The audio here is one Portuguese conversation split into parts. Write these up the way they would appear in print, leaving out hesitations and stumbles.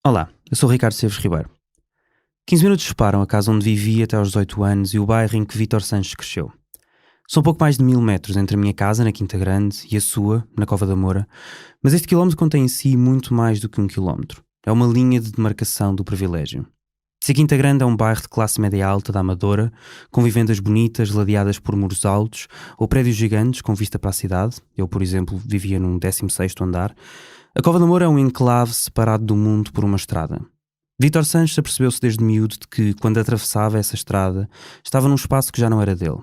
Olá, eu sou o Ricardo Seves Ribeiro. 15 minutos separam a casa onde vivi até aos 18 anos e o bairro em que Vítor Sanches cresceu. São pouco mais de 1000 metros entre a minha casa, na Quinta Grande, e a sua, na Cova da Moura, mas este quilómetro contém em si muito mais do que 1 quilómetro. É uma linha de demarcação do privilégio. Se a Quinta Grande é um bairro de classe média alta da Amadora, com vivendas bonitas ladeadas por muros altos ou prédios gigantes com vista para a cidade, eu, por exemplo, vivia num 16º andar, a Cova da Moura é um enclave separado do mundo por uma estrada. Vítor Sanches apercebeu-se desde miúdo de que, quando atravessava essa estrada, estava num espaço que já não era dele.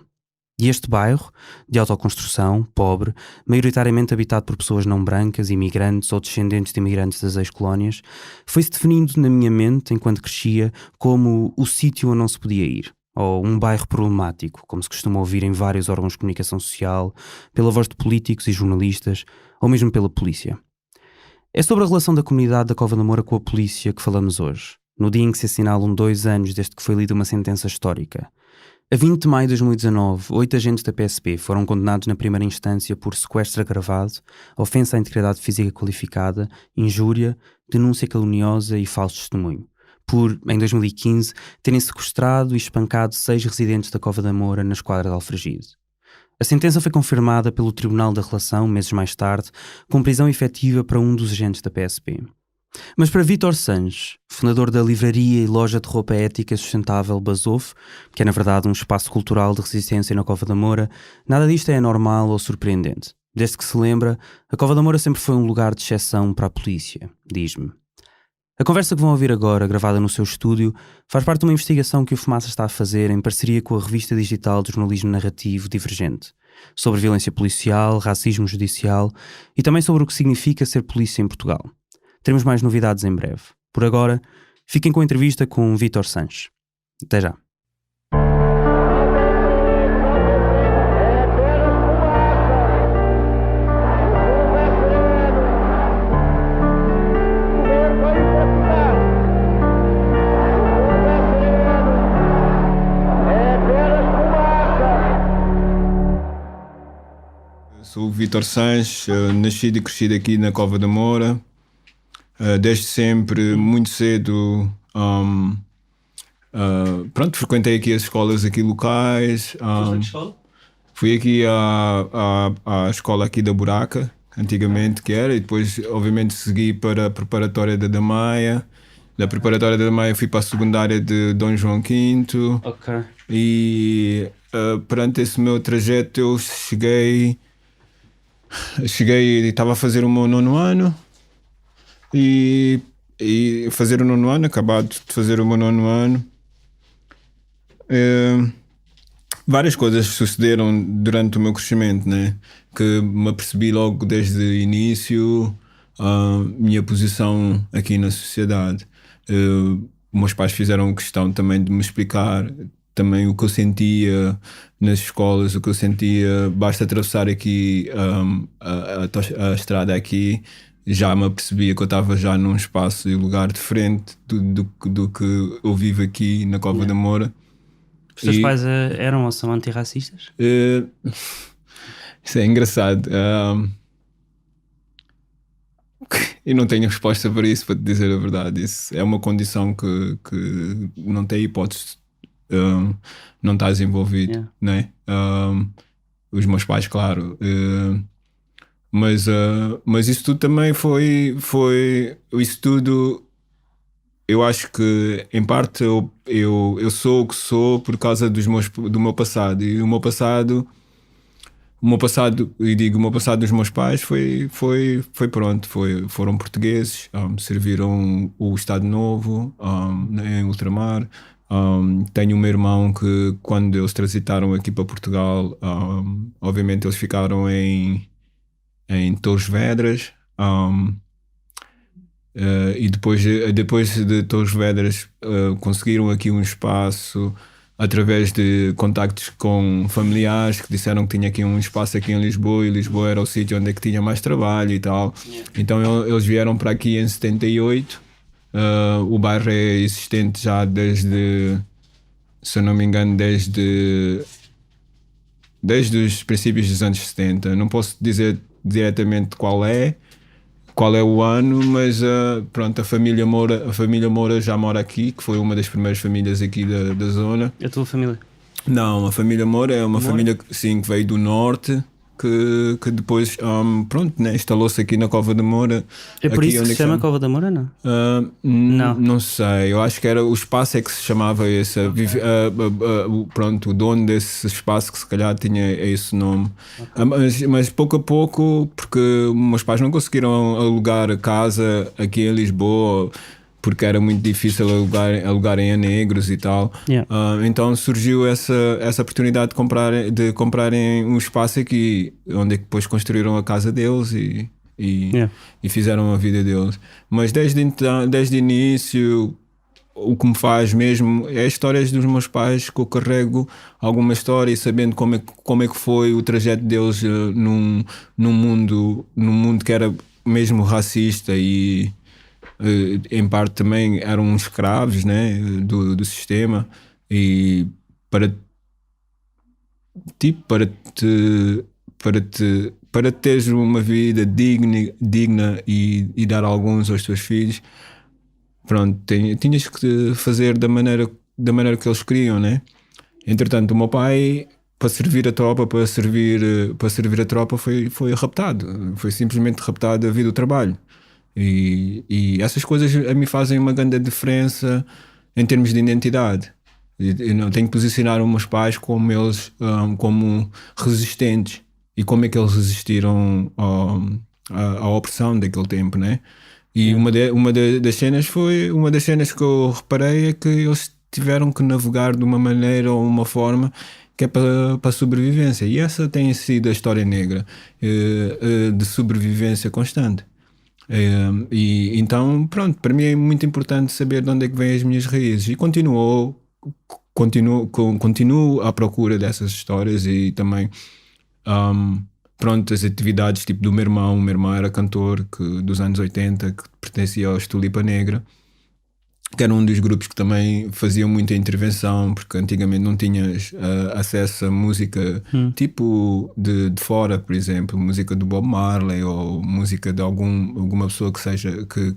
E este bairro, de autoconstrução, pobre, maioritariamente habitado por pessoas não brancas, imigrantes ou descendentes de imigrantes das ex-colónias, foi-se definindo na minha mente, enquanto crescia, como o sítio onde não se podia ir, ou um bairro problemático, como se costuma ouvir em vários órgãos de comunicação social, pela voz de políticos e jornalistas, ou mesmo pela polícia. É sobre a relação da comunidade da Cova da Moura com a polícia que falamos hoje, no dia em que se assinalam 2 anos desde que foi lida uma sentença histórica. A 20 de maio de 2019, 8 agentes da PSP foram condenados na primeira instância por sequestro agravado, ofensa à integridade física qualificada, injúria, denúncia caluniosa e falso testemunho, por, em 2015, terem sequestrado e espancado 6 residentes da Cova da Moura na esquadra de Alfragide. A sentença foi confirmada pelo Tribunal da Relação, meses mais tarde, com prisão efetiva para um dos agentes da PSP. Mas para Vítor Sanches, fundador da livraria e loja de roupa ética sustentável Basof, que é na verdade um espaço cultural de resistência na Cova da Moura, nada disto é anormal ou surpreendente. Desde que se lembra, a Cova da Moura sempre foi um lugar de exceção para a polícia, diz-me. A conversa que vão ouvir agora, gravada no seu estúdio, faz parte de uma investigação que o Fumaça está a fazer em parceria com a revista digital de jornalismo narrativo Divergente, sobre violência policial, racismo judicial e também sobre o que significa ser polícia em Portugal. Teremos mais novidades em breve. Por agora, fiquem com a entrevista com Vítor Sanches. Até já. Sou o Vítor Sanches, nascido e crescido aqui na Cova da Moura. Desde sempre, muito cedo, frequentei aqui as escolas aqui locais. Fui aqui à escola aqui da Buraca, antigamente que era, e depois obviamente segui para a preparatória da Damaia. Da preparatória da Damaia fui para a secundária de Dom João V. Ok. E perante esse meu trajeto eu cheguei e estava a fazer o meu 9º ano. E fazer o 9º ano, acabado de fazer o meu 9º ano. Várias coisas sucederam durante o meu crescimento, né? Que me apercebi logo desde o início a minha posição aqui na sociedade. Meus pais fizeram questão também de me explicar também o que eu sentia nas escolas, o que eu sentia. Basta atravessar aqui a estrada aqui, já me apercebia que eu estava já num espaço e lugar diferente do que eu vivo aqui na Cova da Moura. Os teus pais eram ou são antirracistas? Isso é engraçado. Eu não tenho resposta para isso, para te dizer a verdade. Isso é uma condição que não tem hipótese, não estás envolvido, né? Os meus pais, claro. Mas isso tudo também foi isso tudo. Eu acho que em parte eu sou o que sou por causa do meu passado, e o meu passado dos meus pais foram portugueses, serviram o Estado Novo em ultramar. Tenho um meu irmão que, quando eles transitaram aqui para Portugal, obviamente eles ficaram em Torres Vedras, e depois de Torres Vedras conseguiram aqui um espaço através de contactos com familiares que disseram que tinha aqui um espaço aqui em Lisboa, e Lisboa era o sítio onde é que tinha mais trabalho e tal. Então eles vieram para aqui em 78. O bairro é existente já desde, se eu não me engano, desde os princípios dos anos 70. Não posso dizer diretamente qual é, qual é o ano, mas pronto, a família Moura já mora aqui, que foi uma das primeiras famílias aqui da zona. A tua família? Não, a família Moura é uma Moura? família sim, que veio do norte, que depois pronto, né, instalou-se aqui na Cova da Moura. É por aqui isso que onde se chama Cova da Moura, não? Não. Não sei, eu acho que era o espaço é que se chamava esse, pronto, o dono desse espaço que se calhar tinha esse nome. Mas pouco a pouco, porque meus pais não conseguiram alugar a casa aqui em Lisboa, porque era muito difícil alugarem a negros e tal. Yeah. Então surgiu essa oportunidade de comprarem um espaço aqui, onde é que depois construíram a casa deles Yeah. e fizeram a vida deles. Mas desde o início, o que me faz mesmo é as histórias dos meus pais, que eu carrego alguma história e sabendo como é que foi o trajeto deles num mundo que era mesmo racista e em parte também eram escravos, né, do sistema, e para teres uma vida digna e dar alguns aos teus filhos, pronto, tinhas que fazer da maneira que eles queriam, né? Entretanto, o meu pai, para servir a tropa, foi raptado, foi simplesmente raptado a vida do trabalho. E essas coisas a mim fazem uma grande diferença em termos de identidade. Eu não tenho que posicionar os meus pais como eles, como resistentes, e como é que eles resistiram à opressão daquele tempo, né? E das cenas que eu reparei é que eles tiveram que navegar de uma maneira ou uma forma que é para a sobrevivência, e essa tem sido a história negra, de sobrevivência constante. E então, pronto, para mim é muito importante saber de onde é que vêm as minhas raízes, e continuo à procura dessas histórias, e também pronto, as atividades tipo do meu irmão. O meu irmão era cantor dos anos 80, que pertencia aos Tulipa Negra, que era um dos grupos que também faziam muita intervenção, porque antigamente não tinhas acesso a música tipo de fora, por exemplo, música do Bob Marley, ou música de alguma pessoa que seja que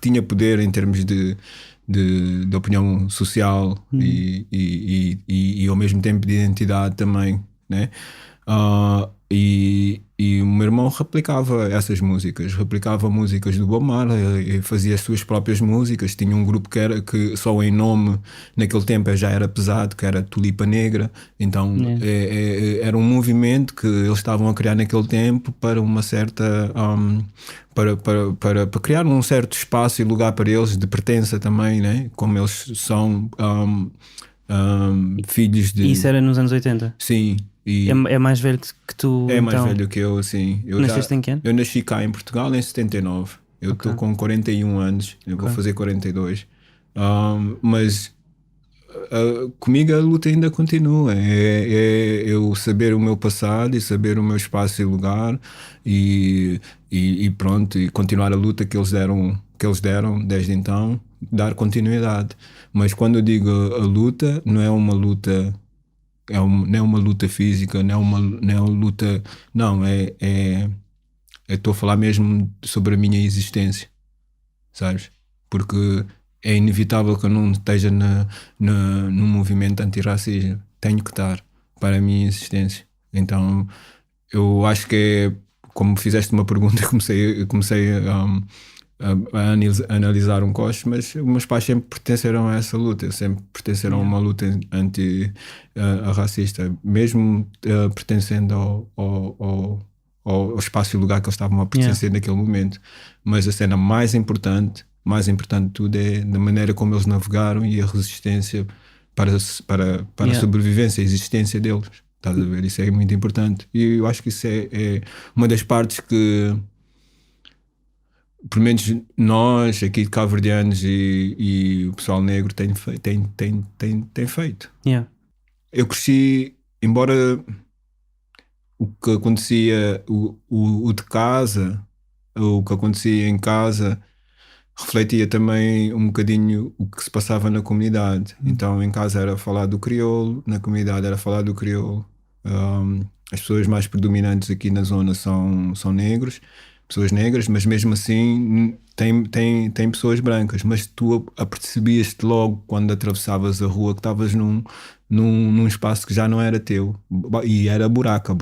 tinha poder em termos de opinião social, e ao mesmo tempo de identidade também, né? E o meu irmão replicava essas músicas, replicava músicas do Bob Marley, e fazia as suas próprias músicas. Tinha um grupo que só em nome naquele tempo já era pesado, que era Tulipa Negra. Então era um movimento que eles estavam a criar naquele tempo para uma certa para criar um certo espaço e lugar para eles de pertença também, né? Como eles são filhos de... Isso era nos anos 80? Sim. É mais velho que tu? É mais então... velho que eu, sim. Nasceste em que ano? Eu nasci cá em Portugal em 79. Eu estou com 41 anos, eu vou fazer 42. Mas comigo a luta ainda continua. É eu saber o meu passado e saber o meu espaço e lugar, e pronto, e continuar a luta que eles deram desde então, dar continuidade. Mas quando eu digo a luta, não é uma luta... não é uma luta física, não é uma luta... Não, estou a falar mesmo sobre a minha existência, sabes? Porque é inevitável que eu não esteja num movimento antirracismo. Tenho que estar para a minha existência. Então, eu acho que é... Como fizeste uma pergunta, comecei a analisar um coste, mas os meus pais sempre pertenceram a essa luta, sempre pertenceram a uma luta anti-racista, mesmo pertencendo ao espaço e lugar que eles estavam a pertencer naquele momento. Mas a cena mais importante de tudo é da maneira como eles navegaram, e a resistência para a sobrevivência, a existência deles. Estás a ver? Isso é muito importante, e eu acho que isso é uma das partes que, pelo menos nós aqui de cabo-verdianos e o pessoal negro tem feito. Eu cresci, embora o que acontecia, o de casa, o que acontecia em casa, refletia também um bocadinho o que se passava na comunidade. Então em casa era falar do crioulo, na comunidade era falar do crioulo. As pessoas mais predominantes aqui na zona são negros, pessoas negras, mas mesmo assim tem pessoas brancas, mas tu apercebias-te logo quando atravessavas a rua que estavas num espaço que já não era teu, e era Buraca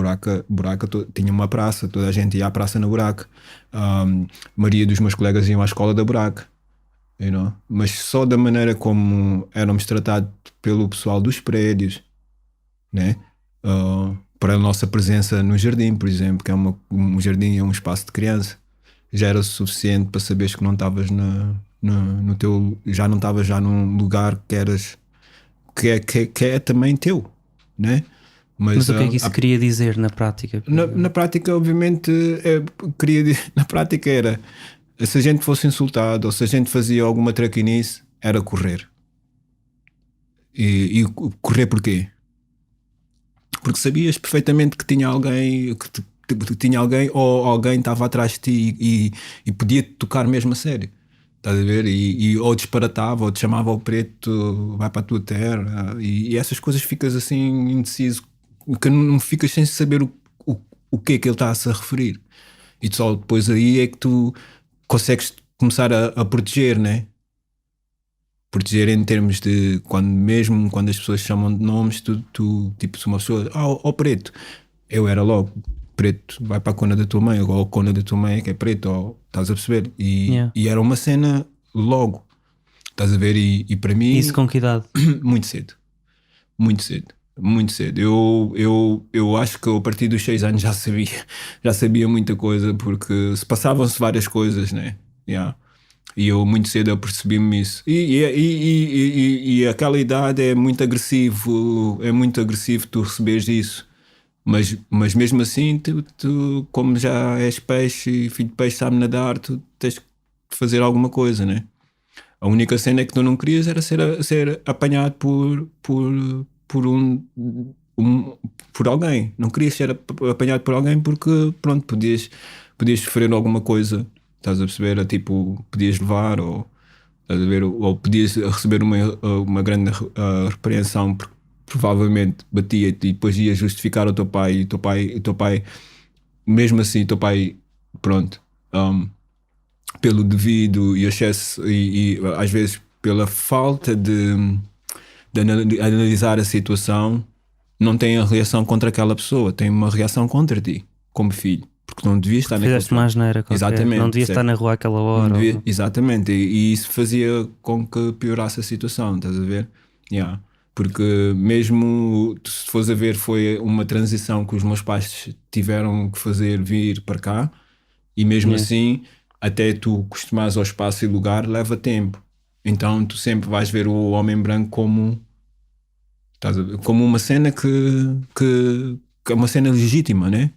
tinha uma praça, toda a gente ia à praça na Buraca. Maria dos meus colegas iam à escola da Buraca, you know? Mas só da maneira como éramos tratados pelo pessoal dos prédios, né? Para a nossa presença no jardim, por exemplo, que é um jardim, é um espaço de criança, já era suficiente para saberes que não estavas no teu, já não estavas já num lugar que eras, que é também teu, né? Mas o que é que isso queria dizer na prática? Na prática, obviamente, na prática era, se a gente fosse insultado ou se a gente fazia alguma traquinice, era correr. E correr porquê? Porque sabias perfeitamente que tinha alguém, tinha alguém ou alguém estava atrás de ti e podia-te tocar mesmo a sério. Estás a ver? E ou disparatava ou te chamava ao preto, vai para a tua terra, e essas coisas ficas assim indeciso, que não ficas sem saber o que é que ele está a se referir. E só depois aí é que tu consegues começar a proteger, né? Proteger em termos de mesmo quando as pessoas chamam de nomes, tu tipo, se uma pessoa, preto, eu era logo preto, vai para a cona da tua mãe, ou a cona da tua mãe é que é preto, ou estás a perceber? E era uma cena logo, estás a ver? E para mim, isso com que idade? muito cedo, muito cedo. Muito cedo. Eu acho que eu, a partir dos 6 anos já sabia muita coisa, porque se passavam-se várias coisas, né? Yeah. E eu muito cedo eu percebi-me isso. E aquela idade é muito agressivo tu receberes isso. Mas mesmo assim, tu, como já és peixe e filho de peixe sabe nadar, tu tens que fazer alguma coisa, né? A única cena que tu não querias era ser apanhado por alguém. Não querias ser apanhado por alguém porque, pronto, podias sofrer alguma coisa. Estás a perceber? Tipo, podias levar ou, estás a ver, ou podias receber uma grande repreensão porque provavelmente batia-te e depois ia justificar o teu pai e o teu pai mesmo assim, o teu pai, pronto, pelo devido e excesso e às vezes pela falta de analisar a situação, não tem a reação contra aquela pessoa, tem uma reação contra ti, como filho. Porque não devias estar naquela. Fizeste mais neira, exatamente. Não devias estar na rua àquela hora. Exatamente, e isso fazia com que piorasse a situação, estás a ver? Yeah. Porque mesmo se fores a ver, foi uma transição que os meus pais tiveram que fazer vir para cá, e mesmo assim, até tu acostumares ao espaço e lugar, leva tempo. Então tu sempre vais ver o homem branco como uma cena que é uma cena legítima, né?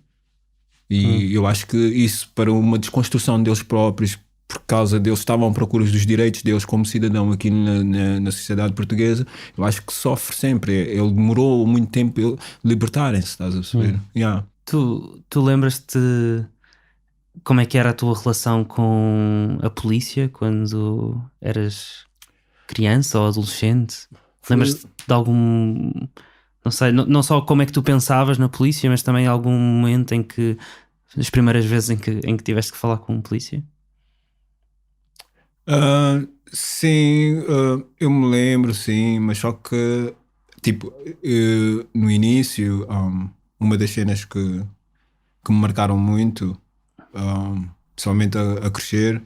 E eu acho que isso, para uma desconstrução deles próprios, por causa deles estavam à procura dos direitos deles como cidadão aqui na sociedade portuguesa, eu acho que sofre sempre. Ele demorou muito tempo libertarem-se, estás a perceber? Yeah. Tu lembras-te como é que era a tua relação com a polícia quando eras criança ou adolescente? Lembras-te de algum... Não sei, não só como é que tu pensavas na polícia, mas também algum momento em que, as primeiras vezes em que tiveste que falar com um polícia? Sim, eu me lembro, sim, mas só que, tipo, no início, uma das cenas que me marcaram muito, principalmente a crescer,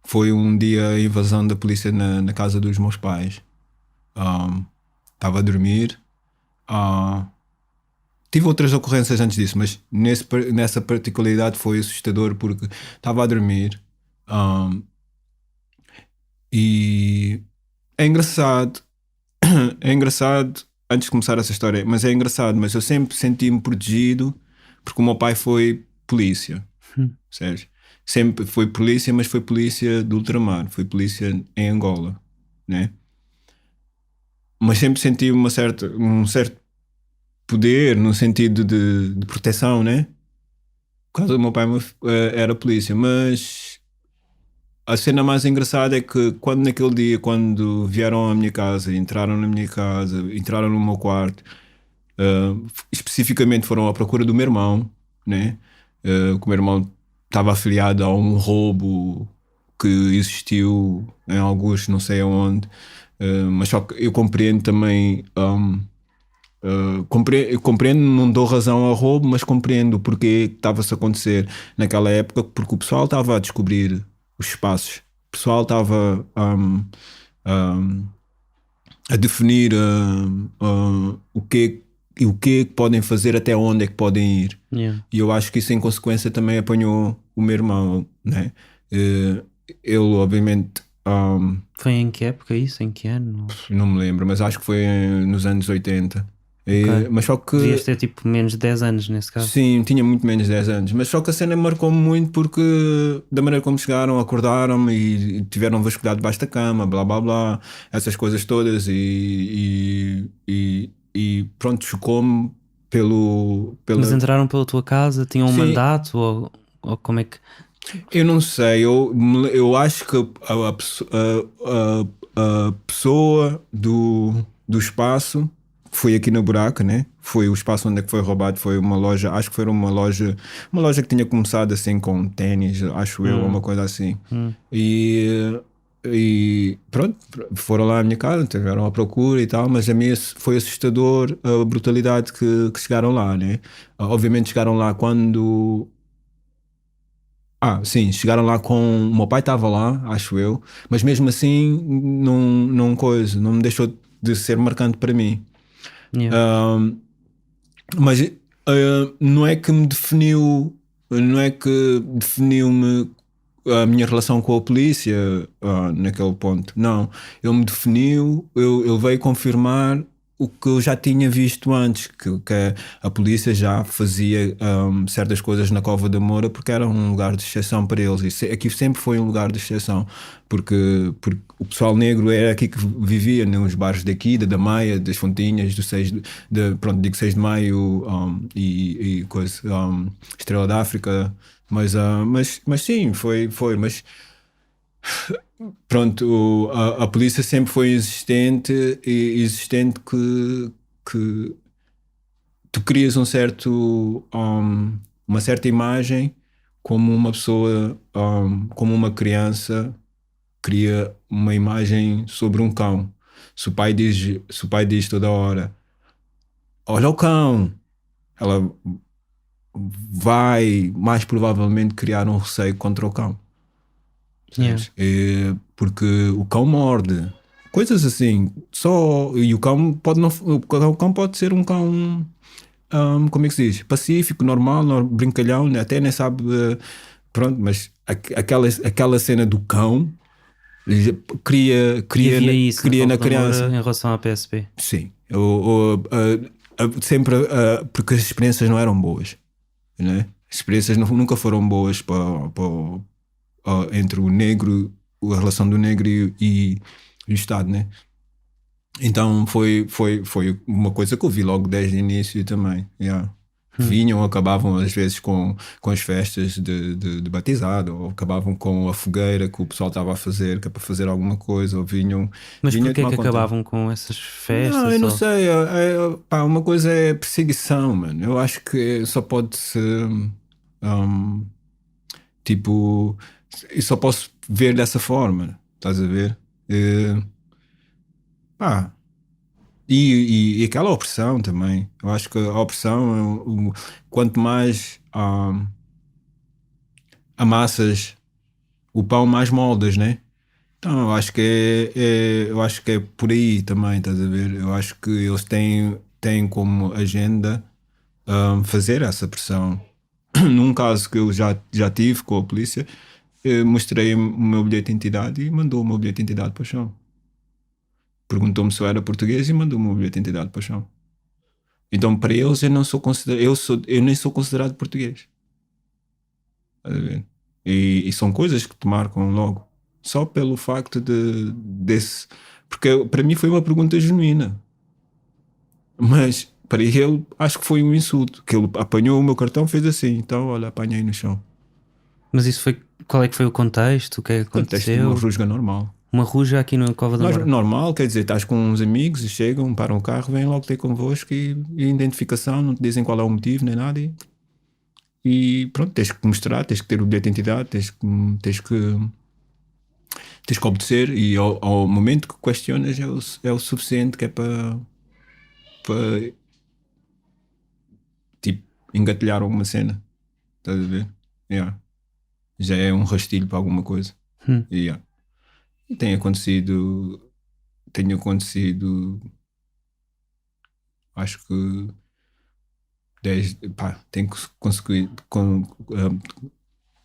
foi um dia a invasão da polícia na casa dos meus pais. Estava a dormir. Tive outras ocorrências antes disso, mas nessa particularidade foi assustador porque estava a dormir. E é engraçado, é engraçado antes de começar essa história, mas é engraçado, mas eu sempre senti-me protegido porque o meu pai foi polícia, Sérgio. Sempre foi polícia, mas foi polícia do ultramar, foi polícia em Angola, né? Mas sempre senti um certo poder no sentido de proteção, né? Por causa do meu pai era polícia, mas a cena mais engraçada é que naquele dia, quando vieram à minha casa, entraram na minha casa, entraram no meu quarto, especificamente foram à procura do meu irmão, né? Que o meu irmão estava afiliado a um roubo que existiu em alguns, não sei aonde. Mas só que eu compreendo também. Eu compreendo, não dou razão ao roubo, mas compreendo o porquê que estava-se a acontecer naquela época, porque o pessoal estava a descobrir os espaços, o pessoal estava a definir o que é que podem fazer, até onde é que podem ir. Yeah. E eu acho que isso em consequência também apanhou o meu irmão, né? Ele obviamente Foi em que época isso? Em que ano? não me lembro, mas acho que foi nos anos 80. Ok. Mas só que Devias ter tipo menos de 10 anos nesse caso. sim, tinha muito menos de 10 anos, mas só que a cena marcou-me muito porque da maneira como chegaram, acordaram-me e tiveram vasculhado debaixo da cama, blá blá blá, essas coisas todas e pronto, chocou-me Mas entraram pela tua casa, tinham um Sim. mandato ou como é que... Eu não sei, eu acho que a pessoa do espaço foi aqui no Buraco, né? Foi o espaço onde é que foi roubado, foi uma loja, acho que foi uma loja que tinha começado assim com ténis, acho eu, ou uma coisa assim. E pronto, foram lá à minha casa, tiveram à procura e tal, mas a mim foi assustador a brutalidade que chegaram lá, né? Obviamente chegaram lá quando... sim, chegaram lá com... O meu pai estava lá, acho eu, mas mesmo assim não me deixou de ser marcante para mim. Yeah. Mas não é que me definiu, não é que definiu-me a minha relação com a polícia naquele ponto. Não, ele me definiu, ele veio confirmar o que eu já tinha visto antes, que a polícia já fazia certas coisas na Cova da Moura porque era um lugar de exceção para eles. E aqui sempre foi um lugar de exceção, porque o pessoal negro era aqui que vivia, nos bairros daqui, da Maia, das Fontinhas, do 6 pronto, digo 6 de Maio e coisa, Estrela da África. Mas sim, foi, mas pronto, a polícia sempre foi existente que tu crias uma certa imagem como uma pessoa, como uma criança cria uma imagem sobre um cão. Se o pai diz toda hora, olha o cão, ela vai mais provavelmente criar um receio contra o cão. Yeah. Porque o cão morde, coisas assim. E o cão pode ser um cão, como é que se diz? Pacífico, normal, brincalhão, até nem sabe. Pronto, mas aquela cena do cão cria isso na criança. em relação à PSP. Sim, sempre porque as experiências não eram boas, né? As experiências nunca foram boas entre o negro, a relação do negro e o Estado, né? Então foi uma coisa que eu vi logo desde o início também. Yeah. Vinham, acabavam às vezes com as festas de batizado, ou acabavam com a fogueira que o pessoal estava a fazer, que é para fazer alguma coisa, ou vinham. Mas vinham porquê tomar que conta. acabavam com essas festas? Não, eu não sei. Uma coisa é perseguição, mano. Eu acho que só pode ser tipo. Eu só posso ver dessa forma, estás a ver? E aquela opressão também. Eu acho que a opressão, quanto mais amassas o pão, mais moldas, né? Então eu acho que eu acho que é por aí também, estás a ver? Eu acho que eles têm como agenda fazer essa pressão. Num caso que eu já tive com a polícia, eu mostrei o meu bilhete de identidade e mandou o meu bilhete de identidade para o chão. Perguntou-me se eu era português e mandou o meu bilhete de identidade para o chão. Então para eles eu não sou considerado, eu nem sou considerado português. Estás a ver? E são coisas que te marcam logo. Só pelo facto desse. Porque para mim foi uma pergunta genuína. Mas para ele acho que foi um insulto. Que ele apanhou o meu cartão, fez assim. Então, olha, apanhei no chão. Mas isso foi. Qual é que foi o contexto? O que é que Contexto de aconteceu? uma rusga normal. Uma ruja aqui na Cova da Moura. Normal, quer dizer, estás com uns amigos e chegam, param o carro, vêm logo ter convosco e identificação, não te dizem qual é o motivo nem nada. e pronto, tens que mostrar, tens que ter o bilhete de identidade, tens que obedecer, e ao momento que questionas é o suficiente, que é para tipo engatilhar alguma cena, estás a ver? Yeah. Já é um rastilho para alguma coisa. Yeah. E tem acontecido, acho que 10, pá, tem conseguido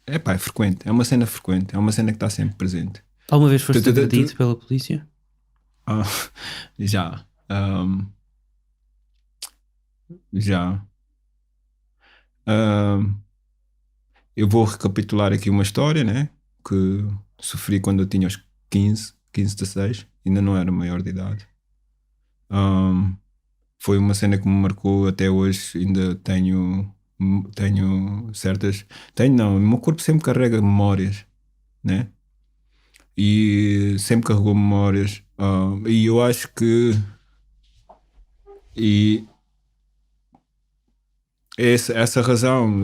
é frequente, é uma cena frequente, é uma cena que está sempre presente. Alguma vez foste agredido pela polícia? Já. Já. Eu vou recapitular aqui uma história, né? Que sofri quando eu tinha os 15, 16, ainda não era maior de idade. Foi uma cena que me marcou até hoje. Ainda tenho certas. Não, o meu corpo sempre carrega memórias, né? E sempre carregou memórias. E eu acho que. E essa razão.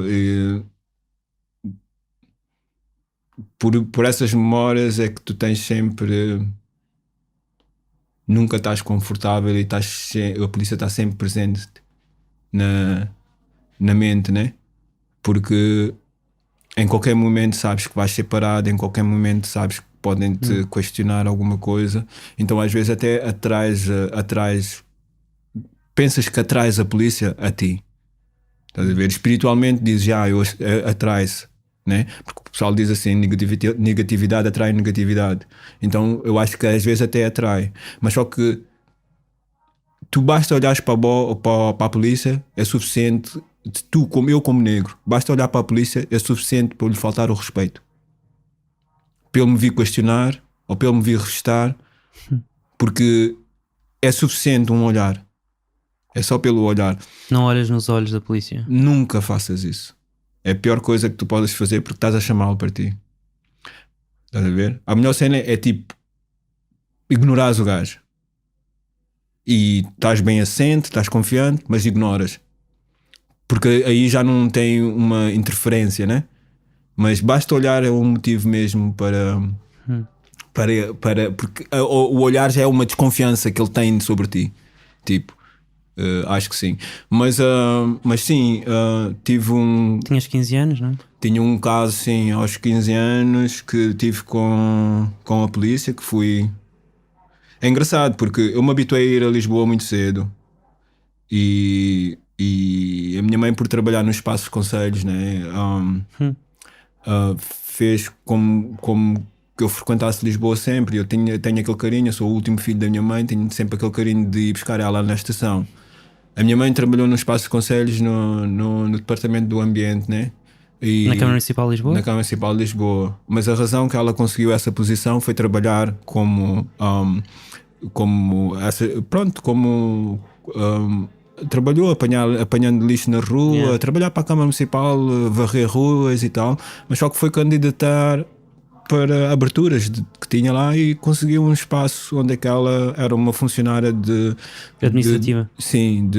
Por essas memórias é que tu tens sempre. Nunca estás confortável e a polícia está sempre presente na mente, né? Porque em qualquer momento sabes que vais ser parado, em qualquer momento sabes que podem te questionar alguma coisa, então às vezes até atrás pensas que atrás a polícia a ti, estás a ver? Espiritualmente dizes eu atrás, né? Porque o pessoal diz assim, negatividade atrai negatividade, então eu acho que às vezes até atrai, mas só que tu basta olhares para a polícia, é suficiente. Tu, como negro, basta olhar para a polícia, é suficiente para lhe faltar o respeito, para ele me vir questionar ou para ele me vir revistar, porque é suficiente um olhar, é só pelo olhar. Não olhas nos olhos da polícia? Nunca faças isso, é a pior coisa que tu podes fazer, porque estás a chamá-lo para ti. Estás a ver? A melhor cena é tipo ignorares o gajo e estás bem assente, estás confiante, mas ignoras, porque aí já não tem uma interferência, né? Mas basta olhar, é um motivo mesmo para porque o olhar já é uma desconfiança que ele tem sobre ti, tipo, acho que sim, mas sim, Tinhas 15 anos, não é? Tinha um caso, sim, aos 15 anos que tive com a polícia, que fui. É engraçado porque eu me habituei a ir a Lisboa muito cedo e a minha mãe, por trabalhar nos espaços concelhos, né, fez como que eu frequentasse Lisboa sempre. Eu tenho aquele carinho, eu sou o último filho da minha mãe, tenho sempre aquele carinho de ir buscar ela na estação. A minha mãe trabalhou nos espaços concelhos no departamento do ambiente, né? Na Câmara Municipal de Lisboa? Na Câmara Municipal de Lisboa. Mas a razão que ela conseguiu essa posição foi trabalhar trabalhou apanhando lixo na rua, trabalhar para a Câmara Municipal, varrer ruas e tal, mas só que foi candidatar para aberturas que tinha lá e conseguiu um espaço onde ela era uma funcionária administrativa. Sim,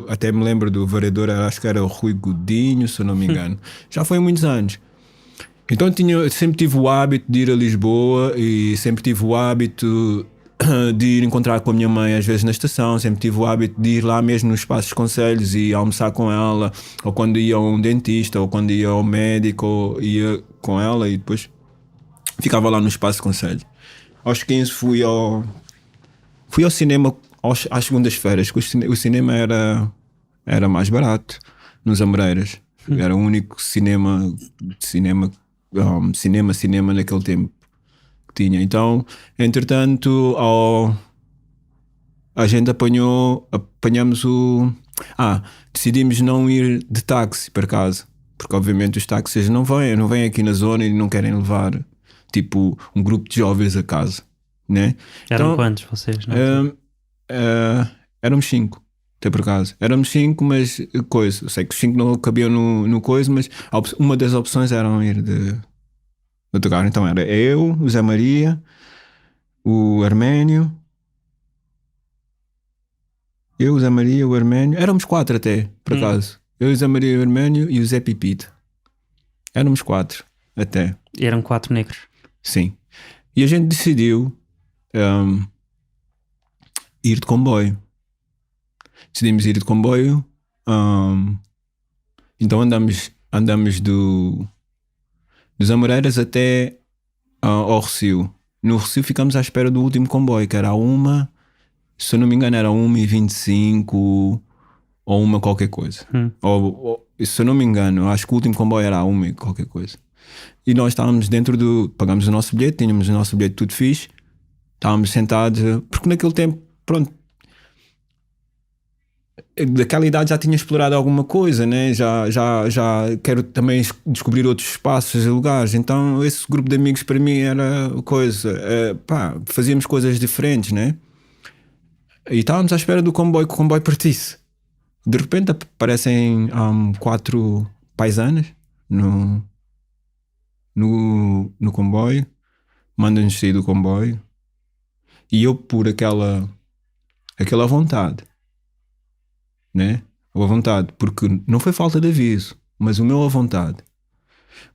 até me lembro do vereador, acho que era o Rui Godinho, se eu não me engano. Já foi há muitos anos. Então sempre tive o hábito de ir a Lisboa e sempre tive o hábito de ir encontrar com a minha mãe às vezes na estação, sempre tive o hábito de ir lá mesmo nos espaços concelhos e almoçar com ela, ou quando ia a um dentista, ou quando ia ao médico, ia com ela e depois ficava lá no espaço concelho. Aos 15 fui ao cinema às segundas-feiras, que o cinema era mais barato nos Amoreiras. Era o único cinema naquele tempo que tinha. Então, entretanto, a gente apanhamos decidimos não ir de táxi para casa, porque obviamente os táxis não vêm aqui na zona e não querem levar tipo um grupo de jovens a casa, né? Eram então, quantos vocês? Não? Éramos 5. Até por acaso. Éramos 5, mas coisa. Eu sei que os 5 não cabiam no coisa, mas uma das opções era ir de autocarro. Então era eu, o Zé Maria, o Arménio. O Zé Maria, o Arménio. Éramos 4 até, por acaso. eu, o Zé Maria Vermelho e o Zé Pipito. Éramos 4, até. Eram 4 negros. Sim. E a gente decidiu ir de comboio. Decidimos ir de comboio. Então andamos dos Amoreiras até ao Recio. No Recio ficamos à espera do último comboio, que era a 1, se eu não me engano era 1h25 ou uma qualquer coisa. Ou, se eu não me engano, acho que o último comboio era a 1 e qualquer coisa. E nós estávamos pagámos o nosso bilhete, tínhamos o nosso bilhete tudo fixe, estávamos sentados, porque naquele tempo, pronto, daquela idade já tinha explorado alguma coisa, né? já quero também descobrir outros espaços e lugares, então esse grupo de amigos para mim era coisa, fazíamos coisas diferentes, né? E estávamos à espera do comboio, que o comboio partisse. De repente aparecem 4 paisanas no comboio, mandam-nos sair do comboio, e eu, por aquela vontade, né? A vontade, porque não foi falta de aviso, mas o meu a vontade,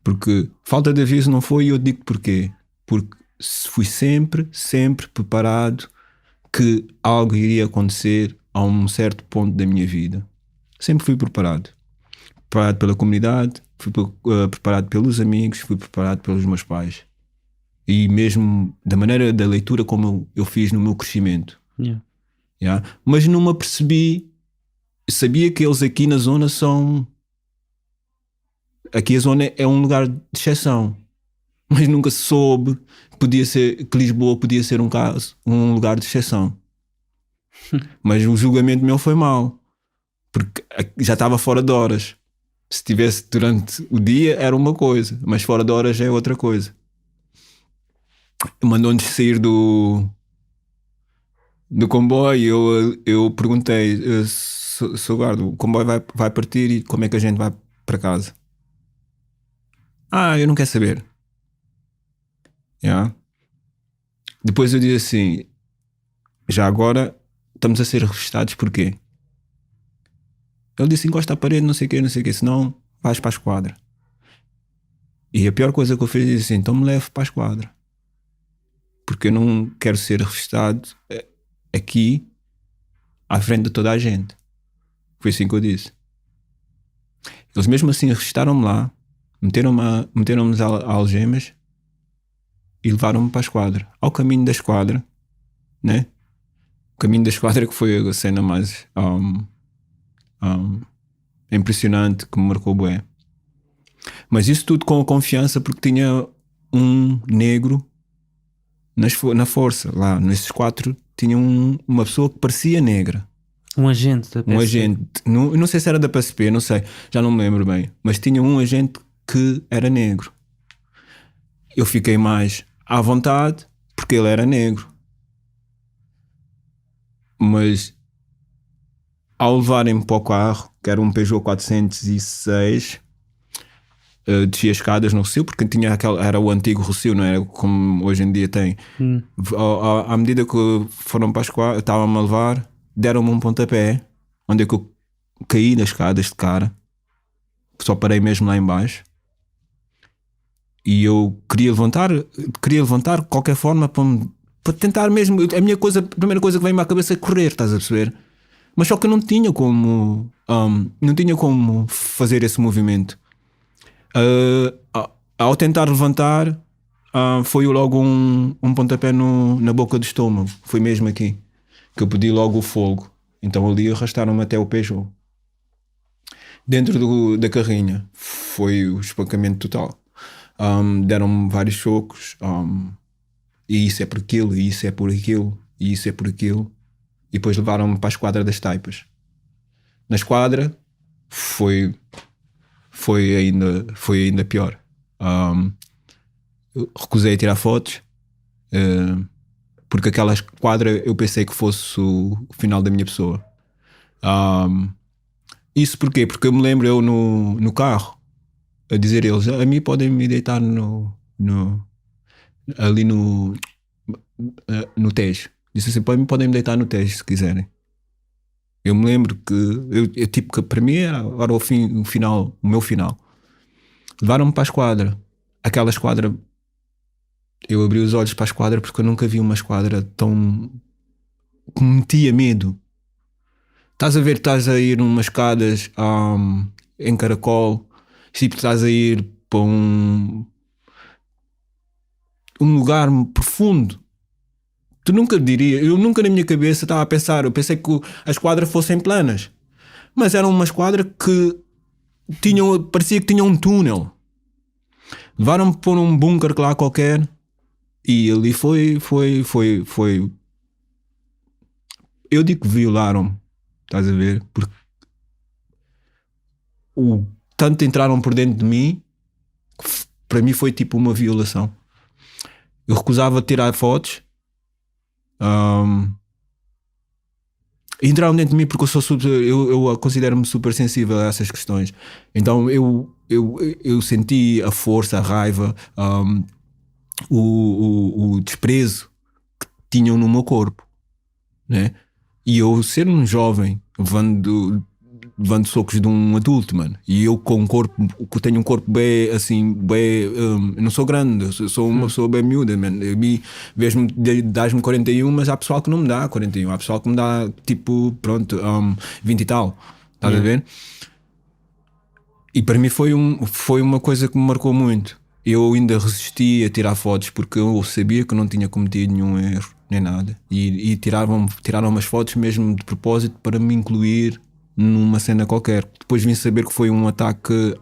porque falta de aviso não foi, e eu digo porquê, porque fui sempre preparado que algo iria acontecer a um certo ponto da minha vida. Sempre fui preparado pela comunidade, fui preparado pelos amigos, fui preparado pelos meus pais, e mesmo da maneira da leitura como eu fiz no meu crescimento. Yeah? Mas não me apercebi. Sabia que eles aqui na zona aqui a zona é um lugar de exceção, mas nunca soube que Lisboa podia ser um lugar de exceção. Mas o julgamento meu foi mau, porque já estava fora de horas. Se estivesse durante o dia era uma coisa, mas fora de horas é outra coisa. Mandou-nos sair do comboio. Eu perguntei: Sr. guarda, o comboio vai partir e como é que a gente vai para casa? Eu não quero saber. Yeah. Depois eu disse assim: já agora estamos a ser revistados, porquê? Ele disse: encosta à parede, não sei o quê, senão vais para a esquadra. E a pior coisa que eu fiz é dizer assim: então me leve para a esquadra, porque eu não quero ser revistado aqui à frente de toda a gente. Foi assim que eu disse. Eles mesmo assim revistaram-me lá, meteram-me algemas e levaram-me para a esquadra. Ao caminho da esquadra, né? O caminho da esquadra, que foi a cena mais impressionante, que me marcou bué. Mas isso tudo com a confiança, porque tinha um negro na força. Lá nesses 4 tinha uma pessoa que parecia negra. Um agente da PSP. Um agente, não sei se era da PSP, não sei, já não me lembro bem, mas tinha um agente que era negro. Eu fiquei mais à vontade porque ele era negro. Mas ao levarem-me para o carro, que era um Peugeot 406, desci as escadas no Rossio, porque era o antigo Rossio, não era como hoje em dia tem. À medida que foram para a esquadra, estavam-me a levar, deram-me um pontapé, onde é que eu caí nas escadas de cara, só parei mesmo lá em baixo, e eu queria levantar de qualquer forma para tentar mesmo. A primeira coisa que veio-me à cabeça é correr, estás a perceber? Mas só que eu não tinha como fazer esse movimento. Ao tentar levantar, foi logo um pontapé na boca do estômago. Foi mesmo aqui que eu pedi logo o fogo. Então ali arrastaram-me até o Peugeot. Dentro da carrinha foi o espancamento total. Deram-me vários socos, e isso é por aquilo, e isso é por aquilo, e isso é por aquilo. E depois levaram-me para a esquadra das taipas. Na esquadra foi ainda pior. Eu recusei a tirar fotos, porque aquela esquadra eu pensei que fosse o final da minha pessoa. Isso porquê? Porque eu me lembro eu no carro a dizer a eles: a mim podem me deitar ali no Tejo. Disse assim: podem me deitar no Tejo se quiserem. Eu me lembro que eu tipo que para mim era agora o meu final. Levaram-me para a esquadra. Aquela esquadra, eu abri os olhos para a esquadra porque eu nunca vi uma esquadra tão que me metia medo. Estás a ver, estás a ir umas escadas em caracol, tipo, estás a ir para um lugar profundo. Tu nunca diria, eu nunca na minha cabeça estava a pensar, eu pensei que as esquadras fossem planas, mas era uma esquadra que parecia que tinha um túnel. Levaram-me para um bunker lá qualquer e ali foi. Eu digo que violaram-me, estás a ver? Porque tanto entraram por dentro de mim, que para mim foi tipo uma violação. Eu recusava tirar fotos. Entraram dentro de mim porque eu considero-me super sensível a essas questões. Então eu senti a força, a raiva, o desprezo que tinham no meu corpo, né? E eu ser um jovem levando socos de um adulto, mano. E eu com um corpo, que tenho um corpo bem assim, bem, eu não sou grande, eu sou uma pessoa bem miúda, mano. Vês-me, dás-me 41, mas há pessoal que não me dá 41, há pessoal que me dá tipo, pronto, 20 e tal. Estás a ver? E para mim foi uma coisa que me marcou muito. Eu ainda resisti a tirar fotos porque eu sabia que não tinha cometido nenhum erro, nem nada. E tiraram umas fotos mesmo de propósito para me incluir numa cena qualquer. Depois vim saber que foi um ataque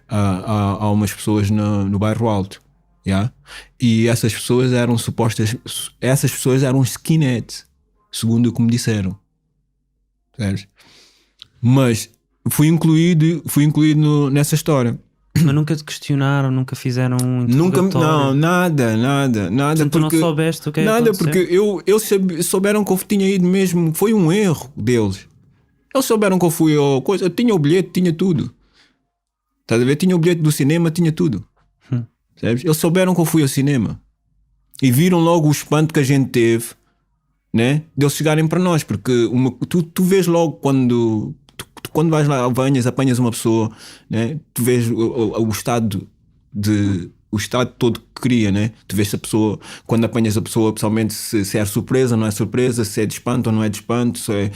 a umas pessoas no bairro Alto. Yeah? E essas pessoas eram skinheads, segundo o que me disseram. Certo? Mas fui incluído nessa história. Mas nunca te questionaram, nunca fizeram um Nunca, interrogatório? não, nada. Portanto, Porque, tu não soubeste o que é que nada, aconteceu? porque eles souberam que eu tinha ido mesmo. Foi um erro deles. Eles souberam que eu fui ao coisa. Eu tinha o bilhete, tinha tudo. Estás a ver? Tinha o bilhete do cinema, tinha tudo. Sabes? Eles souberam que eu fui ao cinema. E viram logo o espanto que a gente teve, né? De eles chegarem para nós. Porque tu vês logo quando vais lá, apanhas uma pessoa, né? Tu vês o estado o estado todo que cria, né? Tu vês a pessoa, quando apanhas a pessoa, pessoalmente, se é surpresa, não é surpresa, se é de espanto ou não é de espanto, se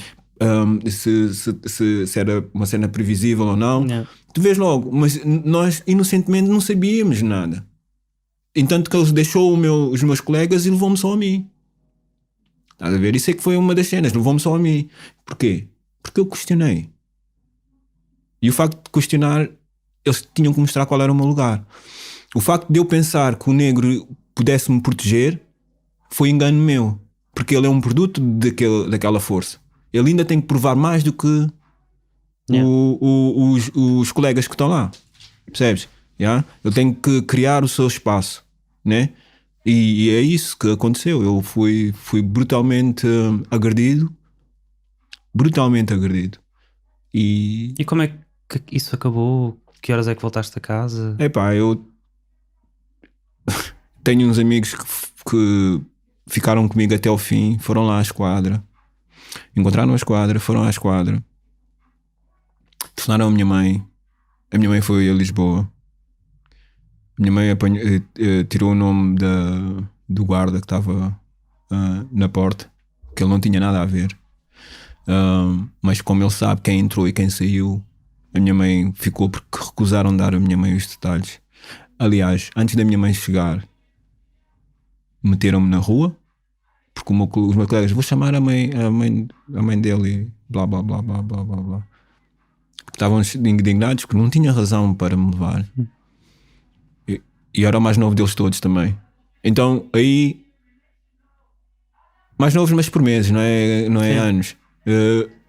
era uma cena previsível ou não. Não. Tu vês logo, mas nós inocentemente não sabíamos nada. Entanto que ele deixou os meus colegas e levou-me só a mim. Estás a ver? Isso é que foi uma das cenas, levou-me só a mim. Porquê? Porque eu questionei. E o facto de questionar, eles tinham que mostrar qual era o meu lugar. O facto de eu pensar que o negro pudesse me proteger foi engano meu. Porque ele é um produto daquela força. Ele ainda tem que provar mais do que os colegas que estão lá. Percebes? Yeah? Ele tem que criar o seu espaço, né? E é isso que aconteceu. Eu fui brutalmente agredido. Brutalmente agredido. E como é que isso acabou? Que horas é que voltaste a casa? Epá, eu tenho uns amigos que ficaram comigo até ao fim, foram lá à esquadra, encontraram a esquadra, foram à esquadra, telefonaram a minha mãe foi a Lisboa, a minha mãe tirou o nome do guarda que estava na porta, que ele não tinha nada a ver, mas como ele sabe quem entrou e quem saiu, a minha mãe ficou porque recusaram dar a minha mãe os detalhes. Aliás, antes da minha mãe chegar, meteram-me na rua, porque os meus colegas, vou chamar a mãe dele e blá blá blá blá blá blá blá. Estavam indignados porque não tinha razão para me levar. E era o mais novo deles todos também. Então aí, mais novos mas por meses, não é anos.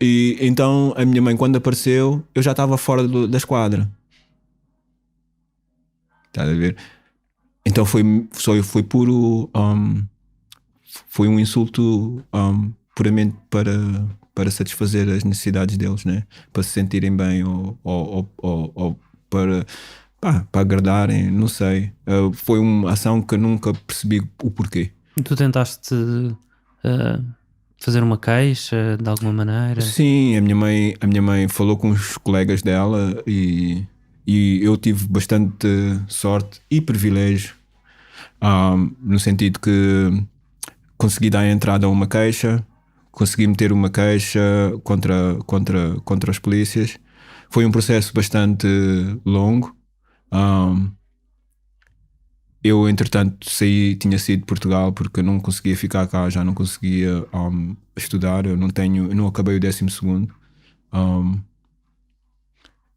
E então a minha mãe quando apareceu, eu já estava fora da esquadra. Estás a ver? Então foi puro. Foi um insulto puramente para satisfazer as necessidades deles, né? Para se sentirem bem ou para agradarem, não sei. Foi uma ação que eu nunca percebi o porquê. E tu tentaste Fazer uma queixa de alguma maneira? Sim, a minha mãe falou com os colegas dela e eu tive bastante sorte e privilégio, no sentido que consegui dar entrada a uma queixa, consegui meter uma queixa contra as polícias. Foi um processo bastante longo. Eu, entretanto, tinha saído de Portugal porque eu não conseguia ficar cá, já não conseguia estudar. Eu não acabei o 12º.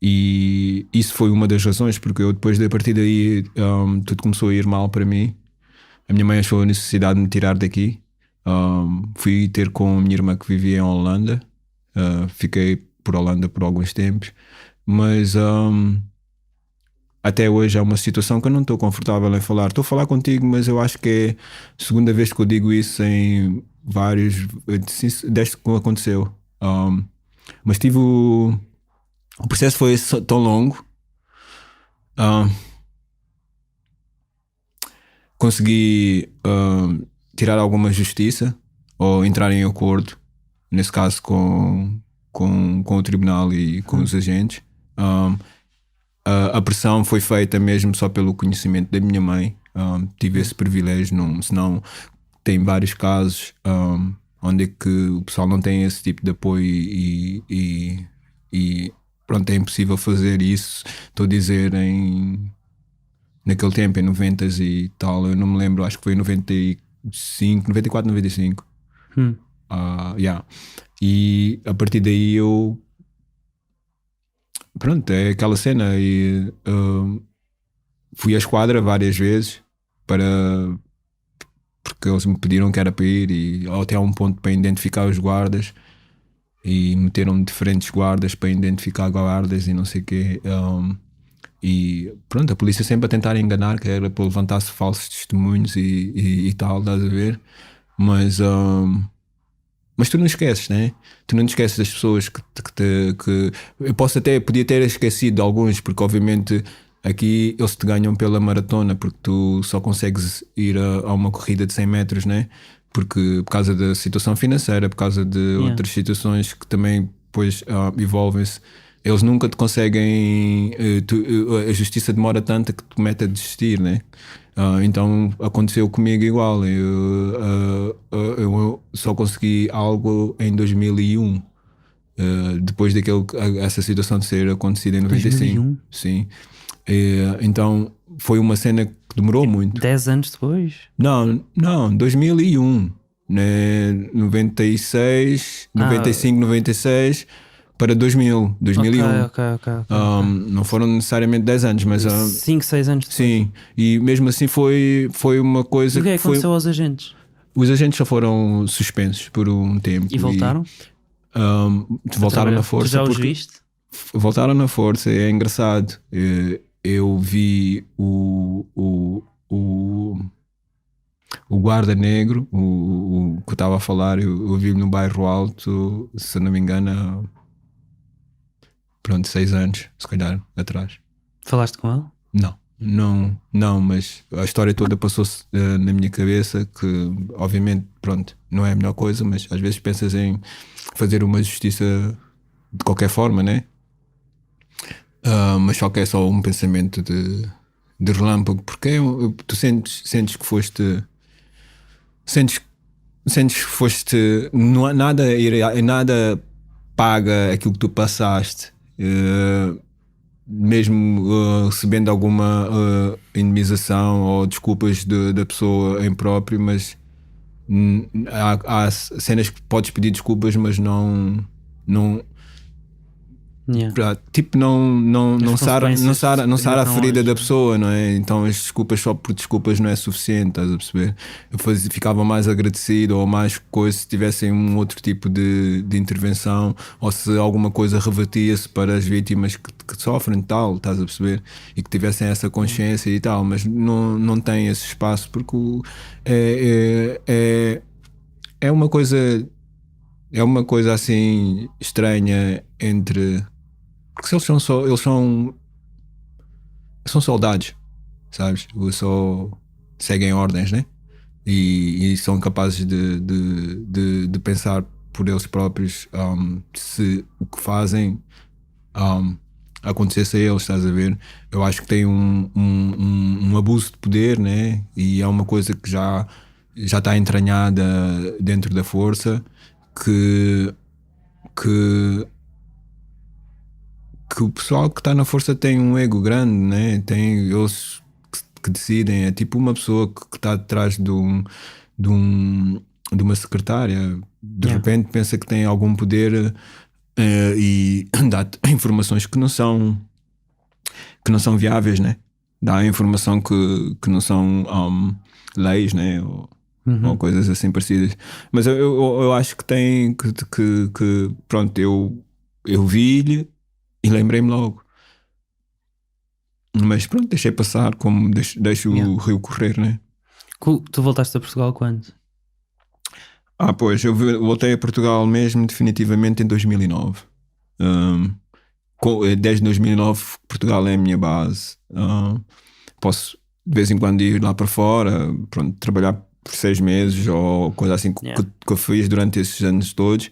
E isso foi uma das razões, porque eu depois, a partir daí, tudo começou a ir mal para mim. A minha mãe achou a necessidade de me tirar daqui. Fui ter com a minha irmã que vivia em Holanda. Fiquei por Holanda por alguns tempos, mas até hoje é uma situação que eu não estou confortável em falar. Estou a falar contigo, mas eu acho que é a segunda vez que eu digo isso em desde que aconteceu. Mas tive o processo foi tão longo. Consegui tirar alguma justiça ou entrar em acordo, nesse caso com o tribunal e com os agentes. A pressão foi feita mesmo só pelo conhecimento da minha mãe. Tive esse privilégio, senão tem vários casos onde é que o pessoal não tem esse tipo de apoio e pronto, é impossível fazer isso. Estou a dizer naquele tempo, em 90s e tal, eu não me lembro, acho que foi em 95, 94, 95. Yeah. E a partir daí eu pronto, é aquela cena e fui à esquadra várias vezes porque eles me pediram que era para ir e até a um ponto para identificar os guardas e meteram diferentes guardas para identificar guardas e não sei o quê. E pronto, a polícia sempre a tentar enganar, que era para levantar-se falsos testemunhos e tal, estás a ver? Mas tu não esqueces, né? Tu não te esqueces das pessoas que eu podia ter esquecido de alguns, porque obviamente aqui eles te ganham pela maratona, porque tu só consegues ir a uma corrida de 100 metros, né? Por causa da situação financeira, por causa de outras situações que também depois envolvem-se. Eles nunca te conseguem. A justiça demora tanto que te mete a desistir, né? Então aconteceu comigo igual. Eu só consegui algo em 2001, depois essa situação de ser acontecida em 95. 2001? Sim. Então foi uma cena que demorou muito. 10 anos depois? Não, 2001, né? 96, 95, 96 para 2001. Ok. Não foram necessariamente 10 anos, mas 5, 6 anos depois. sim, e mesmo assim foi uma coisa E o que é que foi. aconteceu aos agentes? Os agentes já foram suspensos por um tempo E voltaram? Voltaram na força. Tu já os porque viste? voltaram na força, é engraçado. Eu vi o guarda negro, o que eu estava a falar, eu vi no Bairro Alto, se não me engano, pronto, 6 anos, se calhar, atrás. Falaste com ele? Não, mas a história toda passou-se na minha cabeça, que obviamente, pronto, não é a melhor coisa, mas às vezes pensas em fazer uma justiça de qualquer forma, né? Mas só que é só um pensamento de relâmpago, porque tu sentes que foste. Sentes que foste. Não há nada paga aquilo que tu passaste. Mesmo recebendo alguma indemnização ou desculpas da pessoa em próprio, mas há cenas que podes pedir desculpas, mas não tipo não sara a ferida da pessoa, não é? Então as desculpas só por desculpas não é suficiente, estás a perceber? Eu ficava mais agradecido ou mais coisa se tivessem um outro tipo de intervenção, ou se alguma coisa revertia-se para as vítimas que sofrem tal, estás a perceber? E que tivessem essa consciência e tal, mas não tem esse espaço, porque é uma coisa assim estranha entre. Porque eles são soldados, sabes? Só seguem ordens, né? e são capazes de pensar por eles próprios, se o que fazem acontecesse a eles, estás a ver? Eu acho que tem um abuso de poder, né? E é uma coisa que já está entranhada dentro da força, que, que, que o pessoal que está na força tem um ego grande, né? Tem eles que decidem, é tipo uma pessoa que está atrás de, um, de uma secretária, de Yeah. repente pensa que tem algum poder, e dá informações que não são viáveis, né? Dá informação que não são leis, né? Ou coisas assim parecidas. Mas eu acho que tem que pronto, eu vi-lhe e lembrei-me logo. Mas pronto, deixei passar, como deixo Yeah. o rio correr, né? Tu voltaste a Portugal quando? Pois, eu voltei a Portugal mesmo definitivamente em 2009. Um, Desde 2009 Portugal é a minha base. Posso de vez em quando ir lá para fora, pronto, trabalhar por 6 meses ou coisa assim Yeah. que eu fiz durante esses anos todos,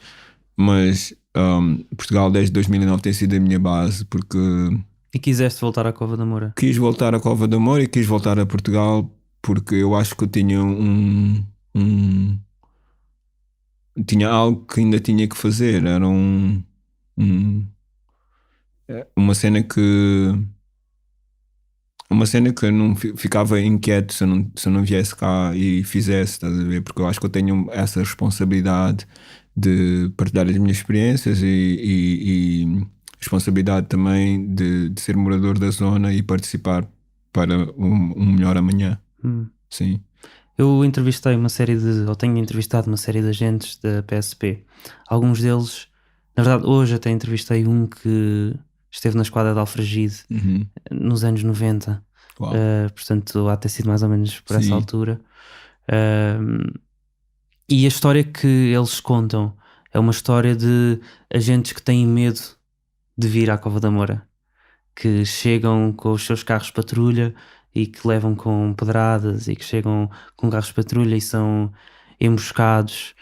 mas Portugal desde 2009 tem sido a minha base, porque E quiseste voltar à Cova da Moura? quis voltar à Cova da Moura e quis voltar a Portugal porque eu acho que eu tinha tinha algo que ainda tinha que fazer. Era um- uma cena que eu não ficava inquieto se eu não viesse cá e fizesse, estás a ver? Porque eu acho que eu tenho essa responsabilidade de partilhar as minhas experiências e responsabilidade também de ser morador da zona e participar para um melhor amanhã. Sim. Eu entrevistei ou tenho entrevistado uma série de agentes da PSP. Alguns deles, na verdade, hoje até entrevistei um que esteve na esquadra de Alfragide nos anos 90. Uau. Portanto, há de ter sido mais ou menos por essa Sim. altura. E a história que eles contam é uma história de agentes que têm medo de vir à Cova da Moura, que chegam com os seus carros de patrulha e que levam com pedradas e que chegam com carros de patrulha e são emboscados.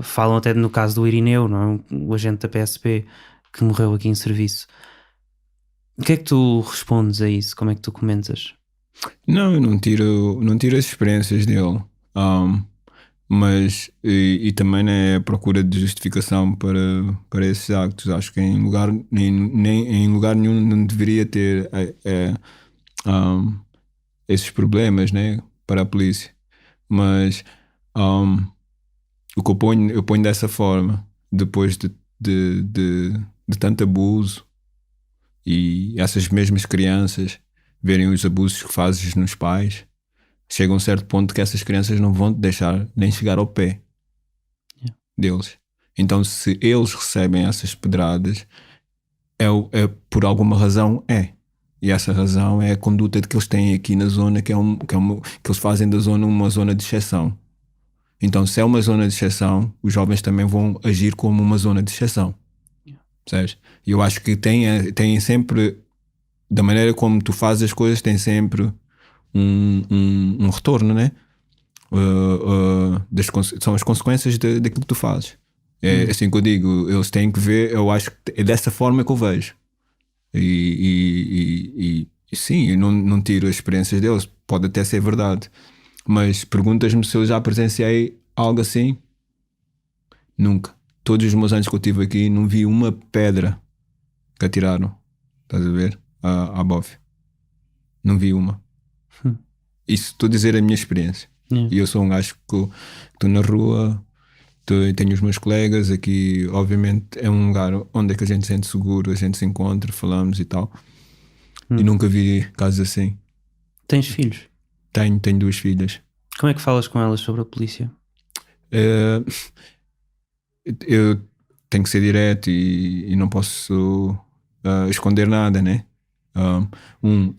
Falam até no caso do Irineu, não é? O agente da PSP que morreu aqui em serviço. O que é que tu respondes a isso? Como é que tu comentas? Não, eu não tiro as experiências dele. Mas e também é a procura de justificação para esses actos. Acho que nem em lugar nenhum não deveria ter esses problemas, né, para a polícia. Mas o que eu ponho dessa forma, depois de tanto abuso e essas mesmas crianças verem os abusos que fazes nos pais, chega a um certo ponto que essas crianças não vão te deixar nem chegar ao pé deles. Então, se eles recebem essas pedradas, é por alguma razão é. E essa razão é a conduta que eles têm aqui na zona, que eles fazem da zona uma zona de exceção. Então, se é uma zona de exceção, os jovens também vão agir como uma zona de exceção. Percebes? E eu acho que tem sempre, da maneira como tu fazes as coisas, tem sempre um retorno, né? São as consequências daquilo que tu fazes. É assim que eu digo, eles têm que ver, eu acho que é dessa forma que eu vejo. E sim, eu não tiro as experiências deles, pode até ser verdade, mas perguntas-me se eu já presenciei algo assim. Nunca. Todos os meus anos que eu tive aqui, não vi uma pedra que atiraram, estás a ver? À bofe. Não vi uma. Isso estou a dizer a minha experiência. E eu sou um gajo que estou na rua, tenho os meus colegas aqui. Obviamente é um lugar onde é que a gente se sente seguro, a gente se encontra, falamos e tal. E nunca vi casos assim. Tens filhos? Tenho 2 filhas. Como é que falas com elas sobre a polícia? Eu tenho que ser direto e não posso esconder nada, né?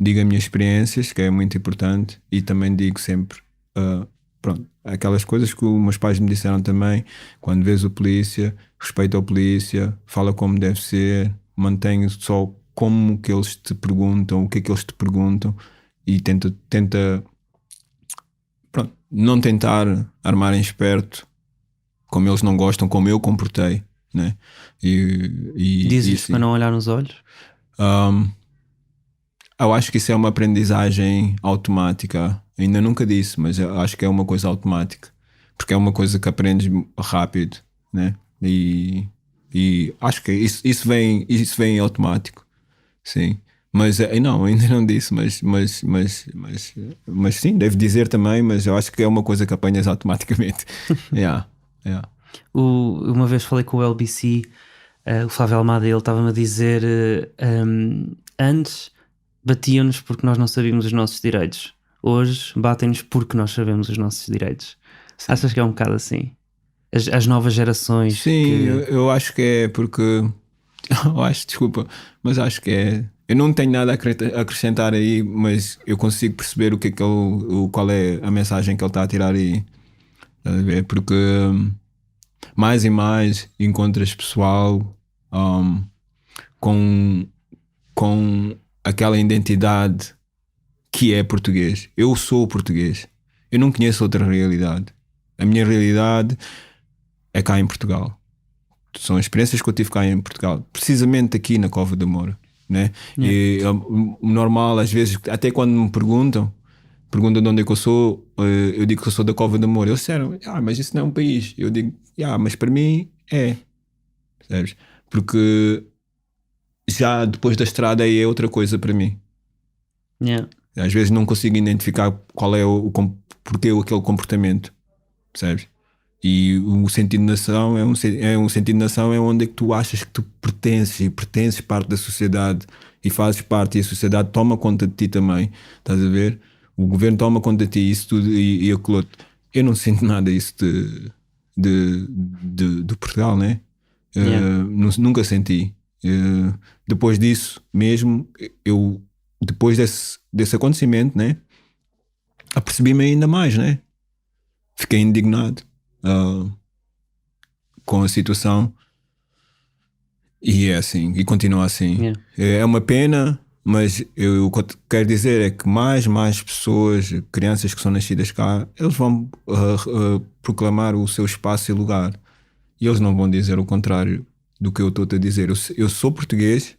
Digo as minhas experiências, que é muito importante, e também digo sempre, pronto, aquelas coisas que os meus pais me disseram também: quando vês o polícia, respeita o polícia, fala como deve ser, mantém só como que eles te perguntam, o que é que eles te perguntam, e tenta pronto, não tentar armar em esperto, como eles não gostam, como eu comportei, né? Diz isso para não olhar nos olhos? Eu acho que isso é uma aprendizagem automática. Ainda nunca disse, mas eu acho que é uma coisa automática, porque é uma coisa que aprendes rápido, né? E acho que isso vem automático, sim. Mas não, ainda não disse, mas sim, devo dizer também, mas eu acho que é uma coisa que apanhas automaticamente. Yeah, yeah. Uma vez falei com o LBC, o Flávio Almada, ele estava-me a dizer antes batiam-nos porque nós não sabíamos os nossos direitos. Hoje batem-nos porque nós sabemos os nossos direitos. Sim. Achas que é um bocado assim? As novas gerações. Sim, eu acho que é porque desculpa, mas acho que é. Eu não tenho nada a acrescentar aí, mas eu consigo perceber o que é que qual é a mensagem que ele está a tirar aí. Estás a ver? Porque mais e mais encontras pessoal com aquela identidade que é português. Eu sou português. Eu não conheço outra realidade. A minha realidade é cá em Portugal. São experiências que eu tive cá em Portugal, precisamente aqui na Cova da Moura, né? E o normal, às vezes, até quando me perguntam de onde é que eu sou, eu digo que eu sou da Cova da Moura. Eles disseram, mas isso não é um país. Eu digo, mas para mim é. Sabes? Porque já depois da estrada aí é outra coisa para mim. Às vezes não consigo identificar qual é porquê aquele comportamento, percebes? E o sentido de nação é um sentido de nação é onde é que tu achas que tu pertences e pertences parte da sociedade e fazes parte e a sociedade toma conta de ti também, estás a ver? O governo toma conta de ti, isso tudo e aquilo outro. Eu não sinto nada isso de Portugal, né? Nunca senti. Depois disso mesmo, depois desse acontecimento, né? Apercebi-me ainda mais, né? Fiquei indignado com a situação e é assim, e continua assim. É uma pena, mas o que eu quero dizer é que mais pessoas, crianças que são nascidas cá, eles vão proclamar o seu espaço e lugar e eles não vão dizer o contrário do que eu estou a dizer. Eu sou português.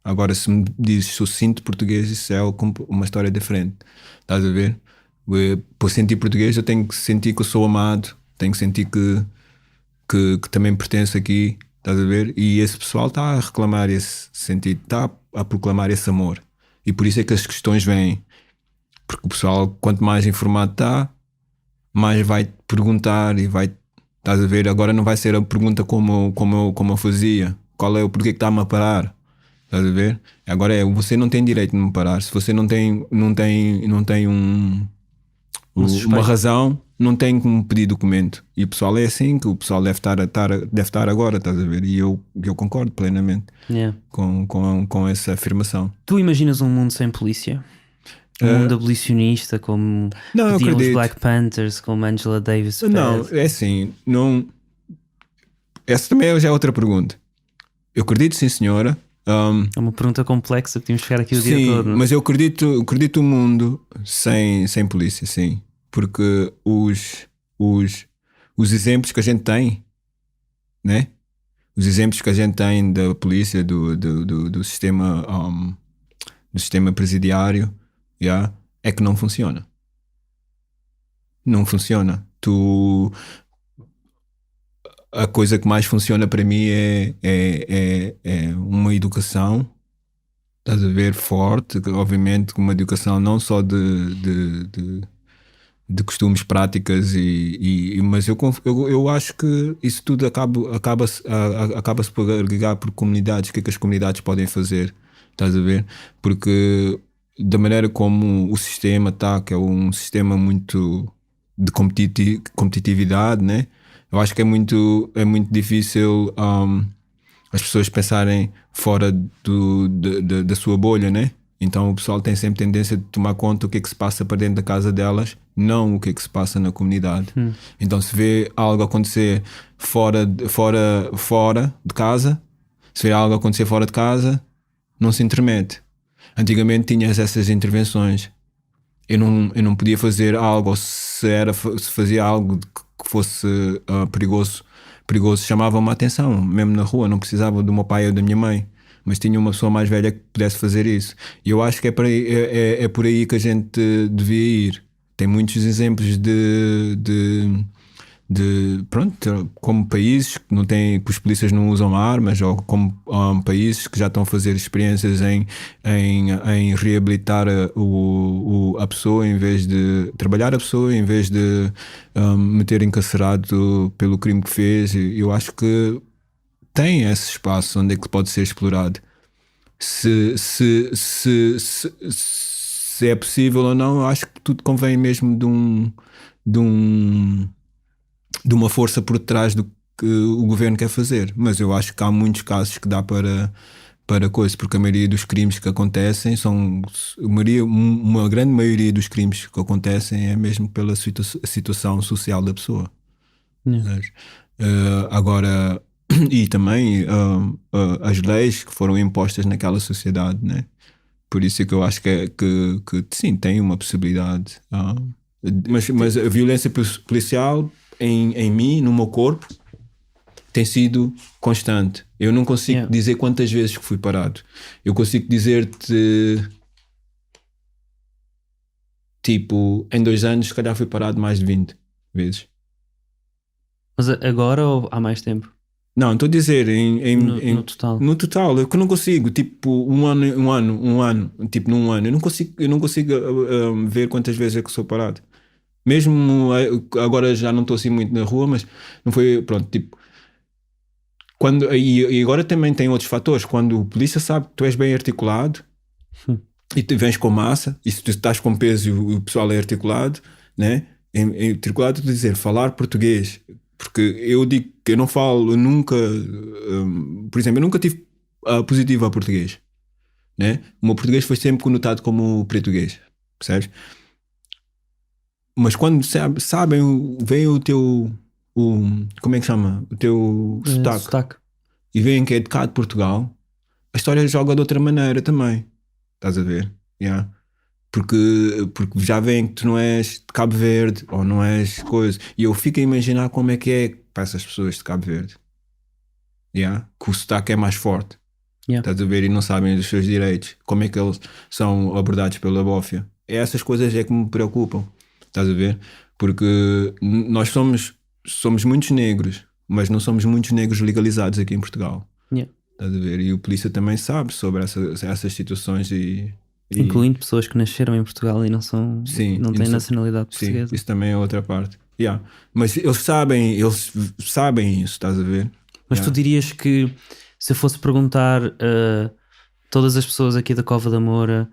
Agora, se me dizes se eu sinto português, isso é uma história diferente. Estás a ver? Para sentir português, eu tenho que sentir que eu sou amado, tenho que sentir que também pertenço aqui. Estás a ver? E esse pessoal está a reclamar esse sentido, está a proclamar esse amor. E por isso é que as questões vêm. Porque o pessoal, quanto mais informado está, mais vai perguntar e vai. Estás a ver? Agora não vai ser a pergunta como eu fazia. Qual é o porquê que está-me a parar? Estás a ver? Agora você não tem direito de me parar. Se você não tem uma razão, não tem como pedir documento. E o pessoal é assim que o pessoal deve estar agora, estás a ver? E eu concordo plenamente com essa afirmação. Tu imaginas um mundo sem polícia? Um mundo abolicionista, como pediam os Black Panthers, como Angela Davis? Não, é assim. Não... Essa também já é outra pergunta. Eu acredito, sim senhora. É uma pergunta complexa que tínhamos que ficar aqui o dia todo. Mas eu acredito um mundo sem polícia, sim. Porque os exemplos que a gente tem, né? Os exemplos que a gente tem da polícia, do sistema presidiário, é que não funciona. Não funciona. A coisa que mais funciona para mim é uma educação, estás a ver, forte, obviamente uma educação não só de costumes, práticas mas eu acho que isso tudo acaba-se por agregar por comunidades. O que é que as comunidades podem fazer, estás a ver? Porque da maneira como o sistema está, que é um sistema muito de competitividade, né? Eu acho que é muito difícil as pessoas pensarem fora da sua bolha, né? Então o pessoal tem sempre tendência de tomar conta do que é que se passa para dentro da casa delas, não o que é que se passa na comunidade. Então se vê algo acontecer fora de casa, se vê algo acontecer fora de casa, não se intermete. Antigamente tinhas essas intervenções. eu não podia fazer algo, ou se fazia algo que fosse perigoso, chamava-me a atenção, mesmo na rua. Não precisava do meu pai ou da minha mãe, mas tinha uma pessoa mais velha que pudesse fazer isso. E eu acho que é por aí que a gente devia ir. Tem muitos exemplos pronto, como países que não têm, que os polícias não usam armas, ou como países que já estão a fazer experiências em reabilitar a pessoa, em vez de trabalhar a pessoa, em vez de meter encarcerado pelo crime que fez. Eu acho que tem esse espaço onde é que pode ser explorado. Se é possível ou não, eu acho que tudo convém mesmo de uma força por trás do que o governo quer fazer. Mas eu acho que há muitos casos que dá para coisa, porque a maioria dos crimes que acontecem uma grande maioria dos crimes que acontecem é mesmo pela situação social da pessoa. Agora, e também as leis que foram impostas naquela sociedade, né? Por isso é que eu acho que sim, tem uma possibilidade. Mas a violência policial em mim, no meu corpo, tem sido constante. Eu não consigo dizer quantas vezes que fui parado. Eu consigo dizer-te, tipo, em 2 anos se calhar fui parado mais de 20 vezes. Mas agora ou há mais tempo? Não, estou a dizer no total. No total, eu que não consigo, tipo, um ano, tipo, num ano, eu não consigo ver quantas vezes é que sou parado. Mesmo agora já não estou assim muito na rua, mas não foi, pronto, tipo, e agora também tem outros fatores. Quando o polícia sabe que tu és bem articulado e tu vens com massa, e se tu estás com peso e o pessoal é articulado, né? Articulado, tu dizer, falar português. Porque eu digo que eu não falo nunca, por exemplo, eu nunca tive positivo a português, né? O meu português foi sempre conotado como português, percebes? Mas quando sabem, vem o teu, como é que chama? O teu sotaque, e veem que é de cá de Portugal, a história joga de outra maneira também. Estás a ver? Yeah. Porque já veem que tu não és de Cabo Verde, ou não és coisa. E eu fico a imaginar como é para essas pessoas de Cabo Verde. Yeah? Que o sotaque é mais forte. Estás a ver? E não sabem dos seus direitos. Como é que eles são abordados pela bófia. Essas coisas é que me preocupam. Estás a ver? Porque nós somos muitos negros, mas não somos muitos negros legalizados aqui em Portugal. Estás a ver? E o polícia também sabe sobre essas situações incluindo pessoas que nasceram em Portugal e não têm nacionalidade portuguesa. Sim, isso também é outra parte. Mas eles sabem isso, estás a ver? Mas tu dirias que se eu fosse perguntar todas as pessoas aqui da Cova da Moura,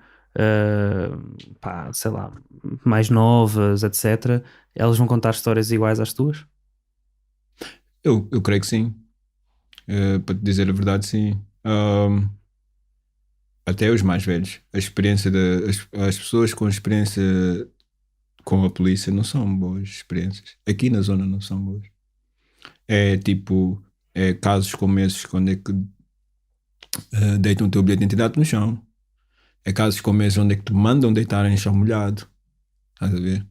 sei lá, mais novas, etc., elas vão contar histórias iguais às tuas? Eu creio que sim. Para te dizer a verdade, sim. Até os mais velhos. A experiência as pessoas com experiência com a polícia não são boas experiências. Aqui na zona não são boas. É tipo, casos como esses, quando é que deitam o teu bilhete de identidade no chão. É casos como esses onde é que te mandam deitar em chão molhado. Estás a ver?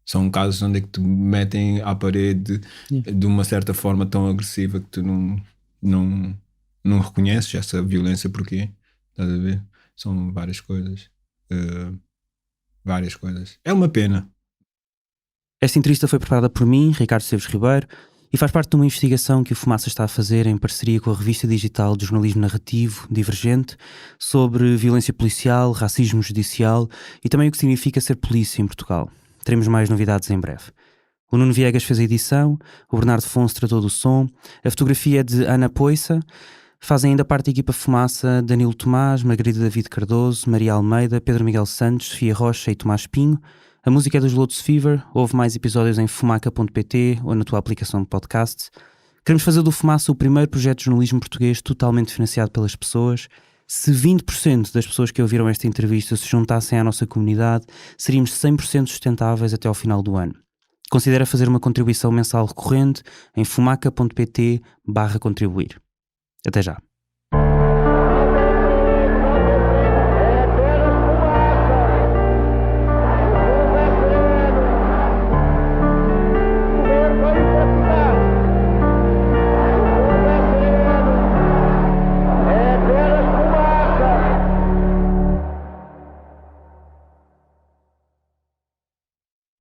São casos onde é que te metem à parede de uma certa forma tão agressiva que tu não reconheces essa violência. Porquê? Estás a ver? São várias coisas. Várias coisas. É uma pena. Esta entrevista foi preparada por mim, Ricardo Esteves Ribeiro, e faz parte de uma investigação que o Fumaça está a fazer em parceria com a revista digital de jornalismo narrativo Divergente sobre violência policial, racismo judicial e também o que significa ser polícia em Portugal. Teremos mais novidades em breve. O Nuno Viegas fez a edição, o Bernardo Fonso tratou do som, a fotografia é de Ana Poissa. Fazem ainda parte da equipa Fumaça Danilo Tomás, Margarida David Cardoso, Maria Almeida, Pedro Miguel Santos, Sofia Rocha e Tomás Pinho. A música é dos Lotus Fever. Houve mais episódios em fumaca.pt ou na tua aplicação de podcast. Queremos fazer do Fumaça o primeiro projeto de jornalismo português totalmente financiado pelas pessoas. Se 20% das pessoas que ouviram esta entrevista se juntassem à nossa comunidade, seríamos 100% sustentáveis até ao final do ano. Considera fazer uma contribuição mensal recorrente em fumaca.pt/contribuir. Até já.